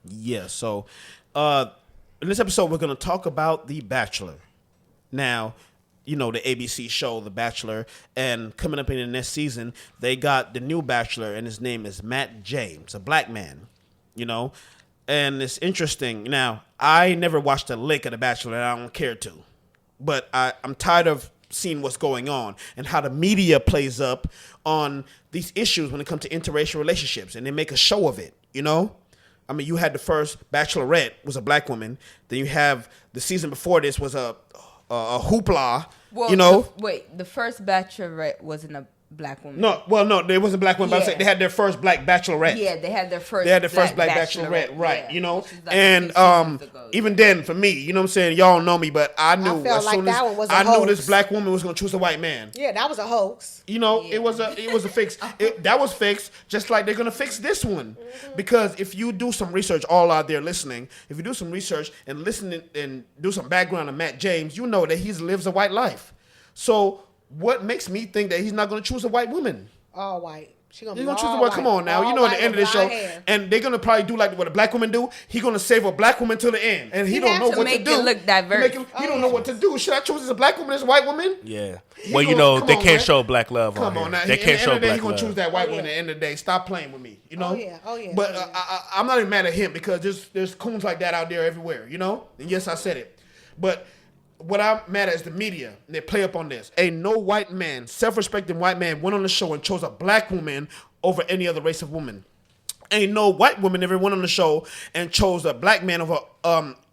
Yeah. So, in this episode, we're gonna talk about The Bachelor. Now, you know the ABC show The Bachelor, and coming up in the next season, they got the new Bachelor, and his name is Matt James, a black man. You know, and it's interesting. Now, I never watched a lick of The Bachelor, and I don't care to, but I'm tired of seeing what's going on and how the media plays up on these issues when it comes to interracial relationships, and they make a show of it. You know. I mean, you had the first Bachelorette was a black woman. Then you have the season before this was a hoopla. Well, you know, the first Bachelorette wasn't a black woman. No, there wasn't a black woman. But I'm saying they had their first black Bachelorette. Yeah, they had their first. Black Bachelorette, right? Yeah. You know, Like and even then, for me, you know what I'm saying, y'all know me, but I knew felt like that one was a hoax. knew this black woman was going to choose a white man. Yeah, that was a hoax. You know, it was a fix. That was fixed, just like they're gonna fix this one, because if you do some research, all out there listening, if you do some research and listen and do some background on Matt James, you know that he lives a white life. So what makes me think that he's not gonna choose a white woman? All white. He's gonna choose a white. Come on now, you know at the end of the show, and they're gonna probably do like what a black woman do. He's gonna save a black woman till the end, and he don't know what to do. Make it look diverse. He don't know what to do. Should I choose as a black woman as a white woman? Yeah. Well, you know they can't show black love. Come on now. They can't show black love. He's gonna choose that white woman at the end of the day. Stop playing with me. You know. Oh yeah. But I'm not even mad at him because there's coons like that out there everywhere. You know. And yes, I said it. But what I'm mad at is the media. They play up on this. Ain't no white man, self-respecting white man, went on the show and chose a black woman over any other race of woman. Ain't no white woman ever went on the show and chose a black man over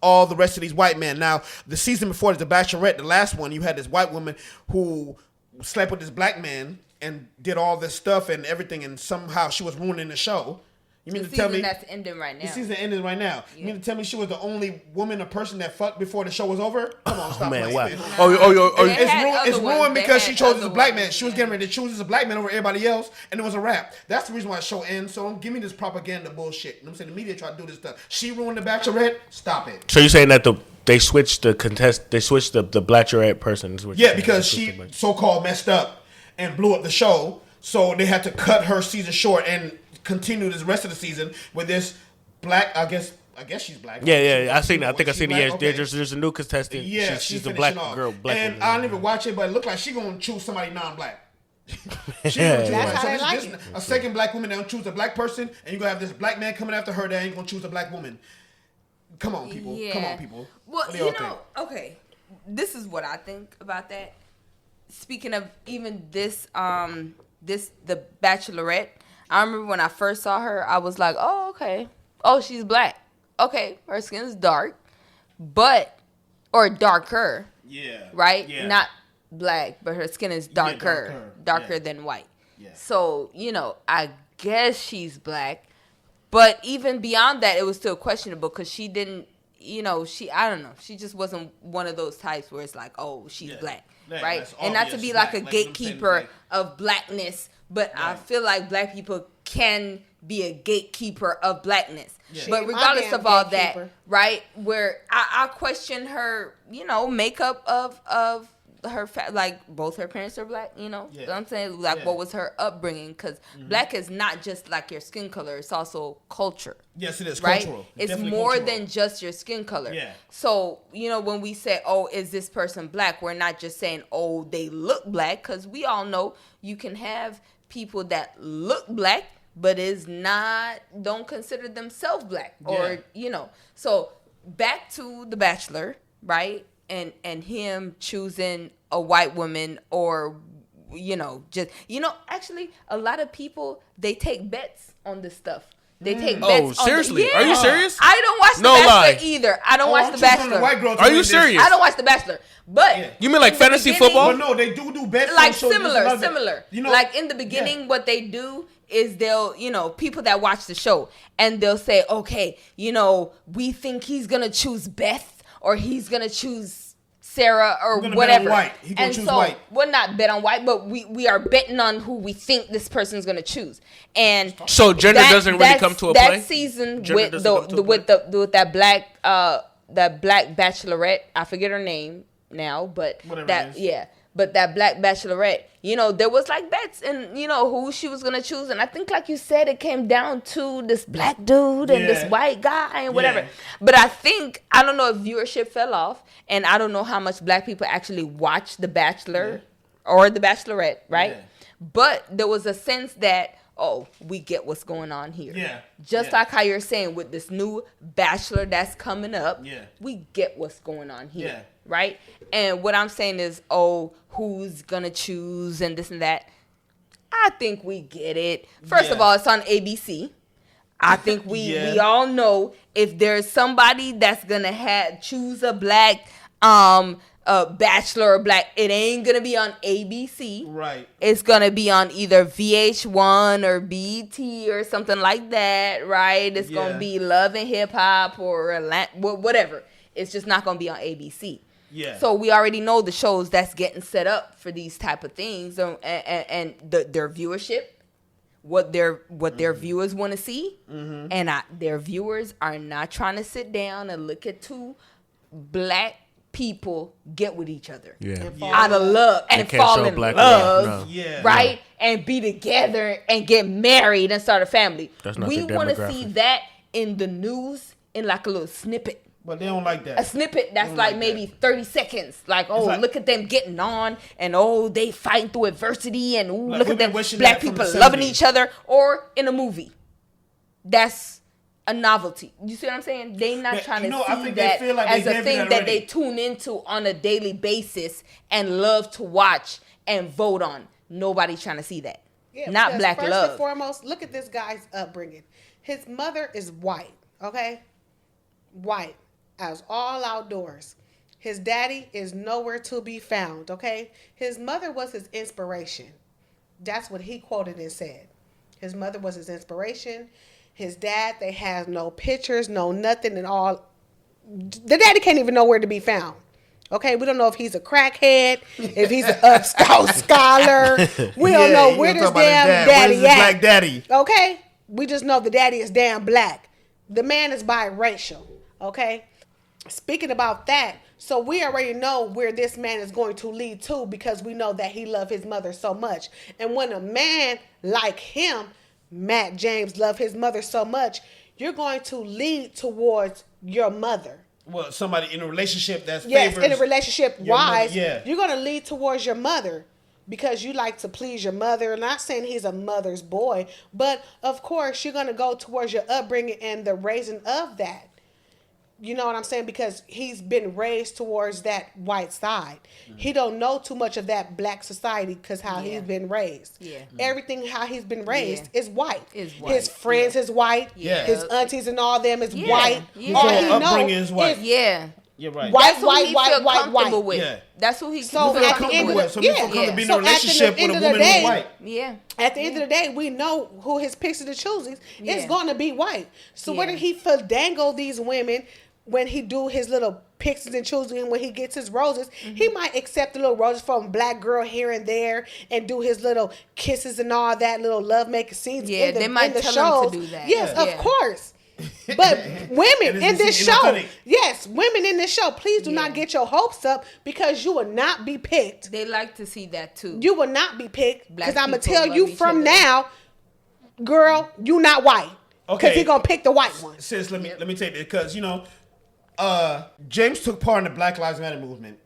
all the rest of these white men. Now, the season before The Bachelorette, the last one, you had this white woman who slept with this black man and did all this stuff and everything, and somehow she was ruining the show. You mean to tell me that's ending right now? The season ending right now. Yeah. You mean to tell me she was the only woman or person that fucked before the show was over? Come on, stop playing. Wow. It's ruined because she chose as a black man. She was getting ready to choose as a black man over everybody else, and it was a wrap. That's the reason why the show ends. So don't give me this propaganda bullshit. You know what I'm saying? The media try to do this stuff. She ruined the Bachelorette. Stop it. So you're saying that they switched the Bachelorette person? Yeah, because she so-called messed up and blew up the show, so they had to cut her season short and continue this rest of the season with this black. I guess she's black. Yeah. I think I seen it. Yeah, there's a new contestant. Yeah, she's a black girl. And I didn't even watch it, but it looked like she's gonna choose somebody non-black. A second black woman that don't choose a black person, and you're gonna have this black man coming after her that ain't gonna choose a black woman. Come on, people. Yeah. Come on, people. Well, okay. This is what I think about that. Speaking of even this, the Bachelorette. I remember when I first saw her, I was like, oh, okay. Oh, she's black. Okay, her skin is dark, or darker. Yeah. Right? Yeah. Not black, but her skin is darker than white. Yeah. So, I guess she's black. But even beyond that, it was still questionable because she didn't, I don't know. She just wasn't one of those types where it's like, oh, she's black. Right? And not to be like a gatekeeper of blackness, but I feel like black people can be a gatekeeper of blackness. Yeah. But regardless of all that, right, where I question her, makeup of her, like both her parents are black, you know what I'm saying? Like what was her upbringing? Because black is not just like your skin color, it's also culture. Yes, it is, right? cultural. It's definitely more cultural. than just your skin color. Yeah. So, when we say, oh, is this person black? We're not just saying, oh, they look black, because we all know you can have people that look black, but don't consider themselves black. Or, So, back to The Bachelor, right? And him choosing a white woman or, actually, a lot of people, they take bets on this stuff. They take bets. Oh, seriously? Are you serious? I don't watch The Bachelor either. I don't watch The Bachelor. Are you serious? I don't watch The Bachelor. But you mean like fantasy football? Well, no, they do bets. Like similar. Like in the beginning, what they do is they'll, people that watch the show, and they'll say, okay, we think he's gonna choose Beth or he's gonna choose Sarah or whatever. Bet on white. He gonna choose white. We'll not bet on white, but we are betting on who we think this person's gonna choose. And so gender doesn't really come to a play. That season with that black Bachelorette, I forget her name now, but But that Black Bachelorette, you know, there was like bets and, you know, who she was going to choose. And I think, like you said, it came down to this black dude and this white guy and whatever. Yeah. But I don't know if viewership fell off. And I don't know how much black people actually watch The Bachelor or The Bachelorette, right? Yeah. But there was a sense that, oh, we get what's going on here. Yeah. Just like how you're saying with this new Bachelor that's coming up, we get what's going on here. Yeah. Right? And what I'm saying is, oh, who's gonna choose and this and that. I think we get it. First of all, it's on ABC. I think we all know if there's somebody that's gonna choose a black bachelor or black, it ain't gonna be on ABC. Right. It's gonna be on either VH1 or BT or something like that, right? It's gonna be Love and Hip Hop or whatever. It's just not gonna be on ABC. Yeah. So we already know the shows that's getting set up for these type of things, and their viewership, what their viewers want to see, and their viewers are not trying to sit down and look at two black people get with each other out of love and fall in love, right? And be together and get married and start a family. We want to see that in the news in like a little snippet. But they don't like that. A snippet that's like maybe 30 seconds. Like, oh, look at them getting on, and oh, they fighting through adversity, and ooh, look at them black people loving each other. Or in a movie. That's a novelty. You see what I'm saying? They not trying to see that as a thing that they tune into on a daily basis and love to watch and vote on. Nobody's trying to see that. Yeah, not black first love. First and foremost, look at this guy's upbringing. His mother is white, okay? White. As all outdoors. His daddy is nowhere to be found, okay? His mother was his inspiration. That's what he quoted and said. His mother was his inspiration. His dad, they have no pictures, no nothing and all. The daddy can't even know where to be found. Okay, we don't know if he's a crackhead, if he's an upscouts scholar. We don't know where this damn daddy at. Black daddy? Okay, we just know the daddy is damn black. The man is biracial, okay? Speaking about that, so we already know where this man is going to lead to because we know that he loved his mother so much. And when a man like him, Matt James, loved his mother so much, you're going to lead towards your mother. Well, somebody in a relationship that's in a relationship wise, you're going to lead towards your mother because you like to please your mother. Not saying he's a mother's boy, but of course you're going to go towards your upbringing and the raising of that. You know what I'm saying? Because he's been raised towards that white side. Mm-hmm. He don't know too much of that black society because how he's been raised. Yeah. Everything how he's been raised is white. His friends is white. Yeah. His aunties and all them is white. Yeah. All he upbringing is white. You're right. White. Yeah. That's who he so feel comfortable with. So he feel comfortable being in a relationship with a woman who's white. Yeah. At the end of the day, we know who his picks and chooses is going to be white. So whether he fandangle these women when he do his little picks and chooses and when he gets his roses, he might accept the little roses from a black girl here and there and do his little kisses and all that little love making scenes in the, they might tell shows. Him to do that. Yes, of course. But women in this show, women in this show, please do not get your hopes up because you will not be picked. They like to see that too. You will not be picked because I'm going to tell you from now, girl, you not white. Because he going to pick the white one. Sis, let me take this because, you know, James took part in the Black Lives Matter movement.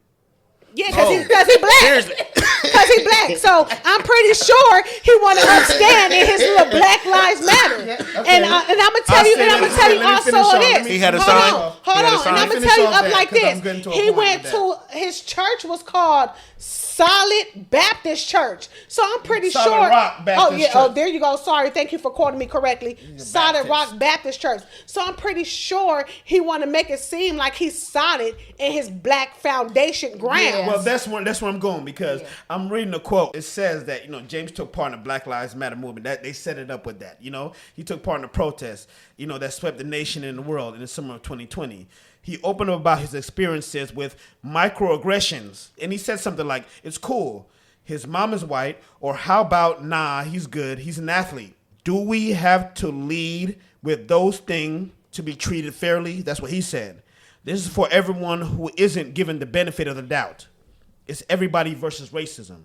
Yeah, because he black. Seriously. Because he black. So I'm pretty sure he want to upstand in his little Black Lives Matter. And I'm going to tell you, also this. He had a sign. Hold on. And I'm going to tell you up like this. He went to, his church was called Solid Baptist Church. So I'm pretty sure. Rock Baptist Church. Oh, there you go. Sorry. Thank you for quoting me correctly. Solid Rock Baptist Church. So I'm pretty sure he want to make it seem like he's solid in his black foundation ground. Yeah. Well, that's where I'm going because I'm reading a quote. It says that, you know, James took part in the Black Lives Matter movement. That they set it up with that. You know, he took part in the protest, you know, that swept the nation and the world in the summer of 2020. He opened up about his experiences with microaggressions. And he said something like, it's cool. His mom is white. Or how about, nah, he's good. He's an athlete. Do we have to lead with those things to be treated fairly? That's what he said. This is for everyone who isn't given the benefit of the doubt. It's everybody versus racism.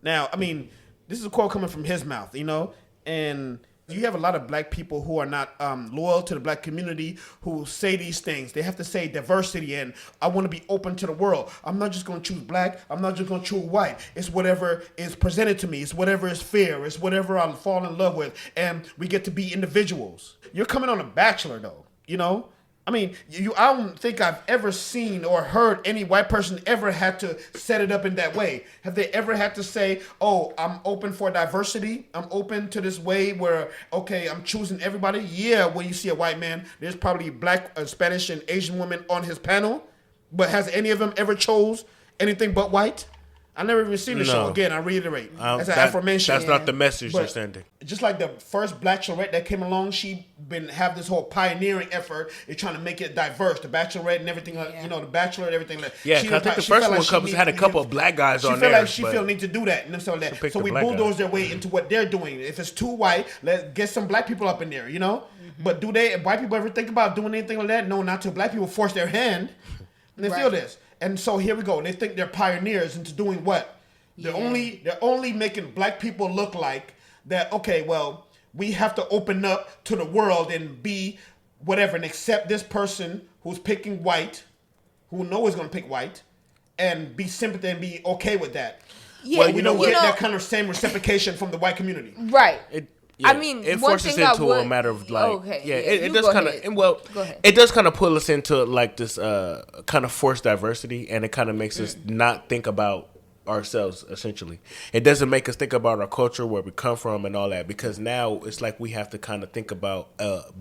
Now, I mean, this is a quote coming from his mouth, you know, and you have a lot of black people who are not loyal to the black community who say these things. They have to say diversity and I want to be open to the world. I'm not just going to choose black. I'm not just going to choose white. It's whatever is presented to me. It's whatever is fair. It's whatever I fall in love with. And we get to be individuals. You're coming on a Bachelor, though, you know? I mean, I don't think I've ever seen or heard any white person ever had to set it up in that way. Have they ever had to say, oh, I'm open for diversity. I'm open to this way where, okay, I'm choosing everybody. Yeah, when you see a white man, there's probably black, Spanish, and Asian women on his panel. But has any of them ever chose anything but white? I never even seen the show. Again, I reiterate. As an aforementioned. That's not the message they're sending. Just like the first Bachelorette that came along, she have this whole pioneering effort in trying to make it diverse. The Bachelorette and everything, you know, the Bachelor and everything. Yeah, I think the first one had a couple of black guys on there. She feel need to do that and stuff like that. So we bulldoze their way into what they're doing. If it's too white, let's get some black people up in there, you know? Mm-hmm. But do white people ever think about doing anything like that? No, not till black people force their hand. And they feel this. And so here we go. They think they're pioneers into doing what? They're only making black people look like that, okay, well, we have to open up to the world and be whatever and accept this person who's picking white, who know is going to pick white, and be sympathetic and be okay with that. Yeah, well, we don't get that kind of same reciprocation from the white community. Right. I mean, it forces into a matter of like, it does kind of, well, it does kind of pull us into like this kind of forced diversity, and it kind of makes us not think about ourselves. Essentially, it doesn't make us think about our culture, where we come from, and all that, because now it's like we have to kind of think about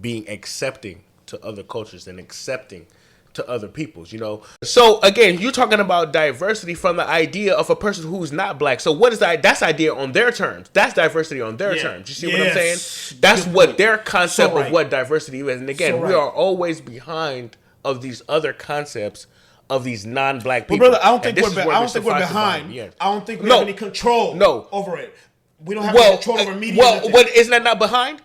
being accepting to other cultures and accepting to other peoples, you know. So again, you're talking about diversity from the idea of a person who's not black. So what is that? That's idea on their terms. That's diversity on their terms. You see what I'm saying? That's what their concept of what diversity is. And again, we are always behind of these other concepts of these non-black people. But brother, I don't think we're behind. I don't think we have any control over it. We don't have any control over media. Well, isn't that not behind?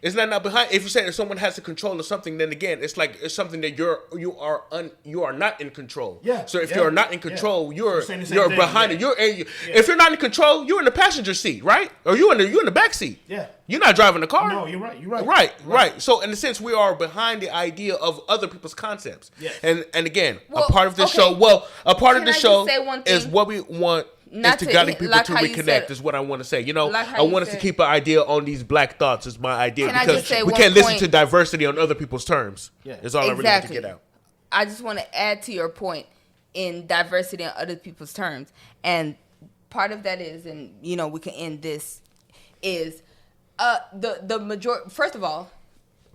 Isn't that not behind? If you say that someone has the control of something, then again, it's like it's something that you are not in control. Yeah. So if you're not in control, you're behind it. If you're not in control, you're in the passenger seat, right? Or you're in the back seat. Yeah. You're not driving the car. No, you're right. Right. So in a sense, we are behind the idea of other people's concepts. Yes. And again, a part of this show. Well, a part of the show is what we want. Not is to getting people to reconnect is what I want to say. You know, I want us to keep an idea on these black thoughts is my idea, because we can't listen to diversity on other people's terms. Yeah, is all I really want to get out. I just want to add to your point in diversity on other people's terms, and part of that is, and you know, we can end this is the majority. First of all,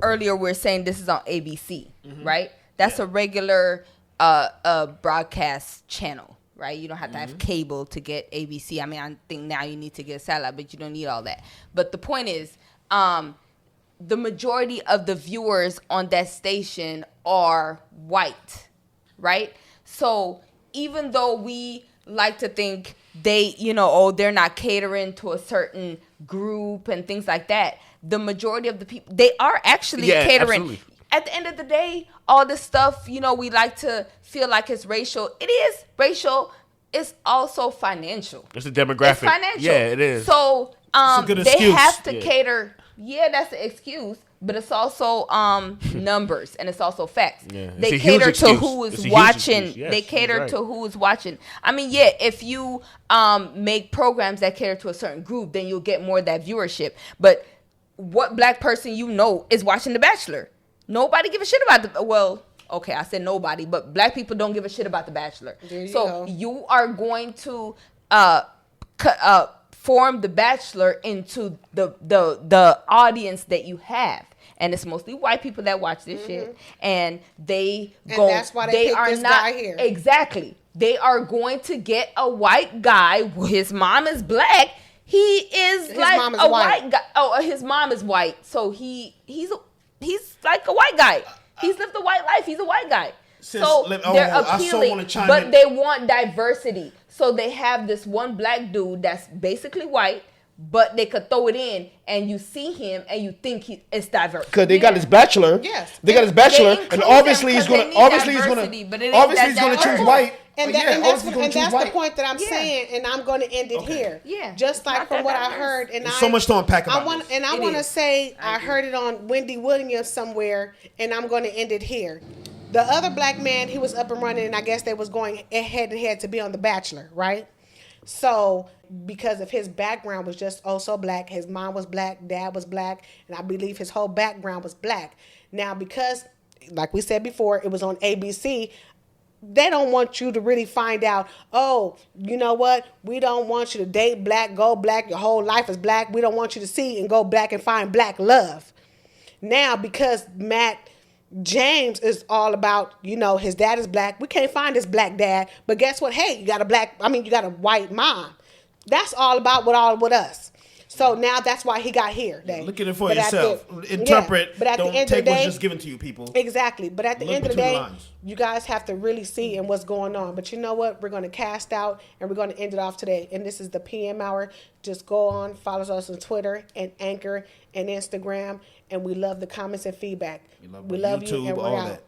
earlier we were saying this is on ABC, right? That's a regular broadcast channel. Right, you don't have to have cable to get ABC. I mean, I think now you need to get satellite, but you don't need all that. But the point is, the majority of the viewers on that station are white, right? So even though we like to think they, you know, they're not catering to a certain group and things like that, the majority of the people, they are actually catering. Absolutely. At the end of the day, all this stuff, you know, we like to feel like it's racial. It is racial. It's also financial. It's a demographic. It's financial. Yeah, it is. So they have to cater. Yeah, that's the excuse. But it's also numbers, and it's also facts. Yeah, they cater to who is watching. Yes, they cater to who is watching. I mean, yeah, if you make programs that cater to a certain group, then you'll get more of that viewership. But what black person you know is watching The Bachelor? Nobody give a shit about okay, I said nobody, but black people don't give a shit about The Bachelor. You are going to form The Bachelor into the audience that you have. And it's mostly white people that watch this shit. And that's why they pick this guy here. Exactly. They are going to get a white guy. His mom is black. He is his like a white guy. Oh, his mom is white. So he's like a white guy. He's lived a white life. He's a white guy. They're appealing, but they want diversity. So they have this one black dude that's basically white, but they could throw it in, and you see him, and you think it's diverse. Because they got his bachelor. Yes, they got his bachelor, and obviously he's gonna choose white. And that's the point that I'm saying, and I'm going to end it here. Yeah, just like from what I heard, and so much to unpack about this. And I want to say I heard it on Wendy Williams somewhere, and I'm going to end it here. The other black man, he was up and running, and I guess they was going head to head to be on The Bachelor, right? So because of his background was just so black, his mom was black, dad was black, and I believe his whole background was black. Now because, like we said before, it was on ABC. They don't want you to really find out, oh, you know what? We don't want you to date black, go black, your whole life is black. We don't want you to see and go black and find black love. Now, because Matt James is all about, his dad is black. We can't find his black dad. But guess what? Hey, you got a white mom. That's all about with us. So now that's why he got here. Look at it for yourself. Interpret. But at don't the end take of the day, what's just given to you, people. Exactly. But at the end of the day, you guys have to really see and what's going on. But you know what? We're going to cast out and we're going to end it off today. And this is the PM Hour. Just go on, follow us on Twitter and Anchor and Instagram. And we love the comments and feedback. We love YouTube, you, and we're all out. that.